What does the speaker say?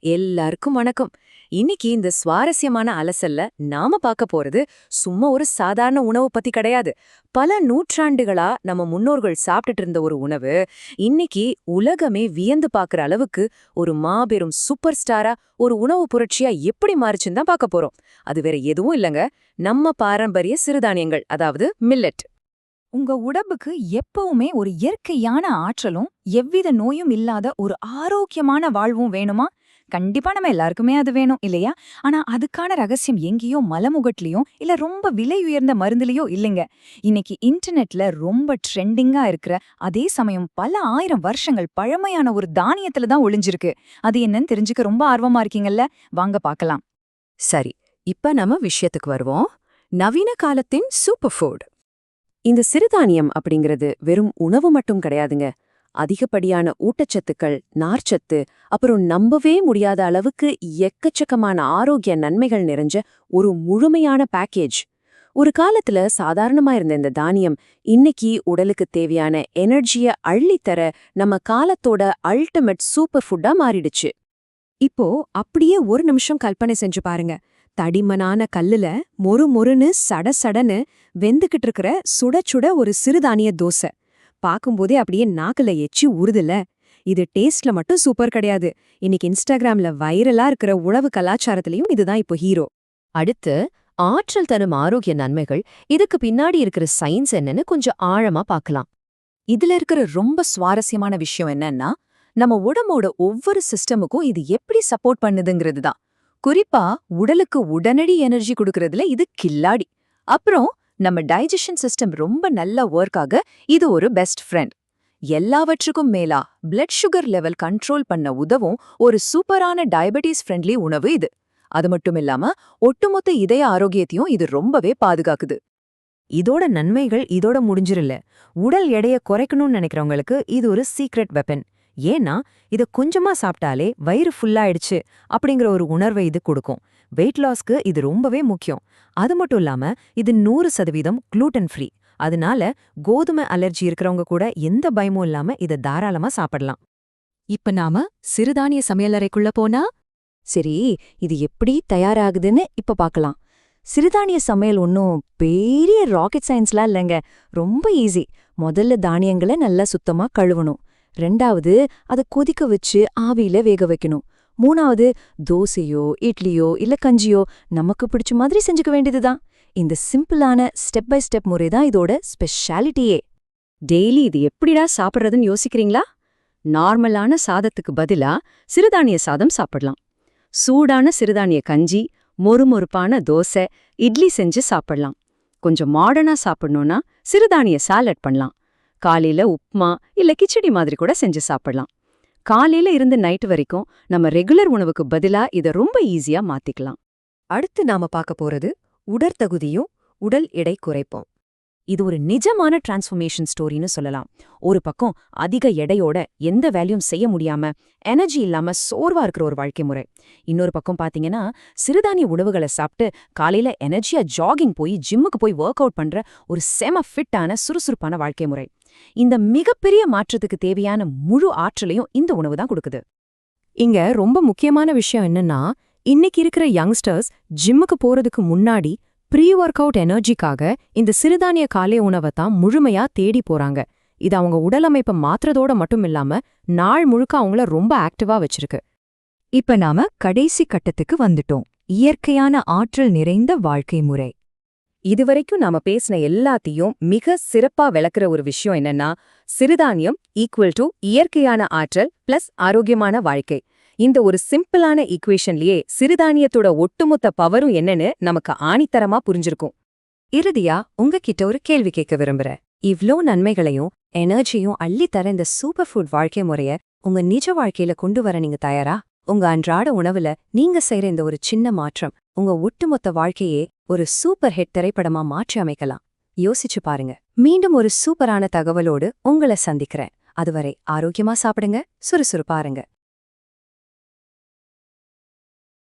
எல்லாருக்கும் வணக்கம். இன்னைக்கு இந்த சுவாரஸ்யமான அலசல்ல நாம பார்க்க போறது சும்மா ஒரு சாதாரண உணவு பத்தி கிடையாது. பல நூற்றாண்டுகளா நம்ம முன்னோர்கள் சாப்பிட்டுட்டு இருந்த ஒரு உணவு இன்னைக்கு உலகமே வியந்து பார்க்குற அளவுக்கு ஒரு மாபெரும் சூப்பர் ஸ்டாரா ஒரு உணவு புரட்சியா எப்படி மாறுச்சுன்னு தான் பார்க்க போறோம். அது வேற எதுவும் இல்லைங்க, நம்ம பாரம்பரிய சிறுதானியங்கள், அதாவது மில்லட். உங்க உடம்புக்கு எப்பவுமே ஒரு இயற்கையான ஆற்றலும் எவ்வித நோயும் இல்லாத ஒரு ஆரோக்கியமான வாழ்வும் வேணுமா? கண்டிப்பா நம்ம எல்லாருக்குமே அது வேணும் இல்லையா? ஆனா அதுக்கான ரகசியம் எங்கேயோ மலமுகட்லயும் இல்ல ரொம்ப விலை உயர்ந்த மருந்துலயோ இல்லைங்க. இன்னைக்கு இன்டர்நெட்ல ரொம்ப ட்ரெண்டிங்கா இருக்கிற, அதே சமயம் பல ஆயிரம் வருஷங்கள் பழமையான ஒரு தானியத்துல தான் ஒளிஞ்சிருக்கு. அது என்னன்னு தெரிஞ்சுக்க ரொம்ப ஆர்வமா இருக்கீங்கல்ல? வாங்க பார்க்கலாம். சரி, இப்ப நம்ம விஷயத்துக்கு வருவோம். நவீன காலத்தின் சூப்பர் ஃபுட். இந்த சிறுதானியம் அப்படிங்கிறது வெறும் உணவு மட்டும் கிடையாதுங்க. அதிகப்படியான ஊட்டச்சத்துக்கள், நார்ச்சத்து, அப்புறம் நம்பவே முடியாத அளவுக்கு எக்கச்சக்கமான ஆரோக்கிய நன்மைகள் நிறைஞ்ச ஒரு முழுமையான பேக்கேஜ். ஒரு காலத்துல சாதாரணமா இருந்த இந்த தானியம் இன்னைக்கு உடலுக்கு தேவையான எனர்ஜிய அள்ளித்தர நம்ம காலத்தோட அல்டிமேட் சூப்பர் ஃபுட்டா மாறிடுச்சு. இப்போ அப்படியே ஒரு நிமிஷம் கற்பனை செஞ்சு பாருங்க. தடிமனான கல்லுல மொறுன்னு சடசடன்னு வெந்துகிட்டு இருக்கிற சுட சுட ஒரு சிறுதானிய தோசை பாக்கும்போதே அப்படியே நாக்குல எச்சி ஊறுதுல. இது டேஸ்ட்ல மட்டும் சூப்பர் கிடையாது, இன்னைக்கு இன்ஸ்டாகிராம்ல வைரலா இருக்கிற உணவு கலாச்சாரத்திலயும் இதுதான் இப்போ ஹீரோ. அடுத்து, ஆற்றல் தரும் ஆரோக்கிய நன்மைகள், இதுக்கு பின்னாடி இருக்கிற சயின்ஸ் என்னன்னு கொஞ்சம் ஆழமா பார்க்கலாம். இதுல இருக்கிற ரொம்ப சுவாரஸ்யமான விஷயம் என்னன்னா, நம்ம உடம்போட ஒவ்வொரு சிஸ்டமுக்கும் இது எப்படி சப்போர்ட் பண்ணுதுங்கிறது தான். குறிப்பா உடலுக்கு உடனடி எனர்ஜி கொடுக்கறதுல இது கில்லாடி. அப்புறம் நம்ம டைஜஷன் சிஸ்டம் ரொம்ப நல்லா ஒர்க் ஆக இது ஒரு பெஸ்ட் ஃப்ரெண்ட். எல்லாவற்றுக்கும் மேலா பிளட் சுகர் லெவல் கண்ட்ரோல் பண்ண உதவும் ஒரு சூப்பரான டயபெட்டிஸ் ஃப்ரெண்ட்லி உணவு இது. அது மட்டும் இல்லாம ஒட்டுமொத்த இதய ஆரோக்கியத்தையும் இது ரொம்பவே பாதுகாக்குது. இதோட நன்மைகள் இதோட முடிஞ்சிரல. உடல் எடையை குறைக்கணும்னு நினைக்கிறவங்களுக்கு இது ஒரு சீக்ரெட் வெப்பன். ஏன்னா இத கொஞ்சமா சாப்பிட்டாலே வயிறு ஃபுல்லாயிடுச்சு அப்படிங்கிற ஒரு உணர்வை இது கொடுக்கும். வெயிட் லாஸ்க்கு இது ரொம்பவே முக்கியம். அது மட்டும் இல்லாம இது 100% குளூட்டன் ஃப்ரீ. அதனால கோதுமை அலர்ஜி இருக்கிறவங்க கூட எந்த பயமும் இல்லாம இதை தாராளமா சாப்பிடலாம். இப்ப நாம சிறுதானிய சமையலறைக்குள்ள போனா, சரி, இது எப்படி தயாராகுதுன்னு இப்ப பார்க்கலாம். சிறுதானிய சமையல் ஒன்றும் பெரிய ராக்கெட் சயின்ஸ்லாம் இல்லைங்க, ரொம்ப ஈஸி. முதல்ல தானியங்களை நல்லா சுத்தமா கழுவணும். ரெண்டாவது, அதை கொதிக்க வச்சு ஆவியில வேக வைக்கணும். மூணாவது, தோசையோ இட்லியோ இல்ல கஞ்சியோ நமக்கு பிடிச்ச மாதிரி செஞ்சுக்க வேண்டியதுதான். இந்த சிம்பிளான ஸ்டெப் பை ஸ்டெப் முறை தான் இதோட ஸ்பெஷாலிட்டியே. டெய்லி இது எப்படிடா சாப்பிட்றதுன்னு யோசிக்கிறீங்களா? நார்மலான சாதத்துக்கு பதிலா சிறுதானிய சாதம் சாப்பிடலாம். சூடான சிறுதானிய கஞ்சி, மொறுமொறுப்பான தோசை, இட்லி செஞ்சு சாப்பிடலாம். கொஞ்சம் மாடர்னா சாப்பிடணும்னா சிறுதானிய சாலட் பண்ணலாம். காலையில உப்மா இல்ல கிச்சடி மாதிரி கூட செஞ்சு சாப்பிடலாம். காலையில இருந்து நைட் வரைக்கும் நம்ம ரெகுலர் உணவுக்கு பதிலா இதை ரொம்ப ஈஸியா மாத்திக்கலாம். அடுத்து நாம பார்க்க போறது உடற்தகுதியும் உடல் எடை குறைப்போம். இது ஒரு நிஜமான டிரான்ஸ்ஃபர்மேஷன் ஸ்டோரின்னு சொல்லலாம். ஒரு பக்கம் அதிக எடையோட எந்த வேலையும் செய்ய முடியாம எனர்ஜி இல்லாம சோர்வா இருக்கிற ஒரு வாழ்க்கை முறை. இன்னொரு பக்கம் பாத்தீங்கன்னா, சிறுதானிய உணவுகளை சாப்பிட்டு காலையில எனர்ஜியா ஜாகிங் போய் ஜிம்முக்கு போய் ஒர்க் அவுட் பண்ற ஒரு செம ஃபிட்டான சுறுசுறுப்பான வாழ்க்கை முறை. இந்த மிகப்பெரிய மாற்றத்துக்கு தேவையான முழு ஆற்றலையும் இந்த உணவு தான் கொடுக்குது. இங்க ரொம்ப முக்கியமான விஷயம் என்னன்னா, இன்னைக்கு இருக்கிற யங்ஸ்டர்ஸ் ஜிம்முக்கு போறதுக்கு முன்னாடி ப்ரீ ஒர்க் அவுட் எனர்ஜிக்காக இந்த சிறுதானிய காலை உணவை தான் முழுமையா தேடி போறாங்க. இது அவங்க உடலமைப்பை மாத்துறதோட மட்டும் இல்லாம நாள் முழுக்க அவங்கள ரொம்ப ஆக்டிவா வச்சிருக்கு. இப்ப நாம கடைசி கட்டத்துக்கு வந்துட்டோம், இயற்கையான ஆற்றல் நிறைந்த வாழ்க்கை முறை. இதுவரைக்கும் நாம பேசின எல்லாத்தையும் மிக சிறப்பா விளக்குற ஒரு விஷயம் என்னன்னா, சிறுதானியம் ஈக்குவல் டு இயற்கையான ஆற்றல் பிளஸ் ஆரோக்கியமான வாழ்க்கை. இந்த ஒரு சிம்பிளான ஈக்குவேஷன்லயே சிறுதானியத்தோட ஒட்டுமொத்த பவரும் என்னன்னு நமக்கு ஆணித்தரமா புரிஞ்சிருக்கும். இறுதியா உங்ககிட்ட ஒரு கேள்வி கேட்க விரும்புறேன். இவ்ளோ நன்மைகளையும் எனர்ஜியும் அள்ளித்தர இந்த சூப்பர் ஃபுட் வாழ்க்கை முறைய உங்க நிஜ வாழ்க்கையில கொண்டு வர நீங்க தயாரா? உங்க அன்றாட உணவுல நீங்க செய்யற இந்த ஒரு சின்ன மாற்றம் உங்க ஒட்டுமொத்த வாழ்க்கையே ஒரு சூப்பர் ஹிட் திரைப்படமா மாற்றி அமைக்கலாம். யோசிச்சு பாருங்க. மீண்டும் ஒரு சூப்பரான தகவலோடு உங்களை சந்திக்கிறேன். அதுவரை ஆரோக்கியமா சாப்பிடுங்க, சுறுசுறுப்பாருங்க.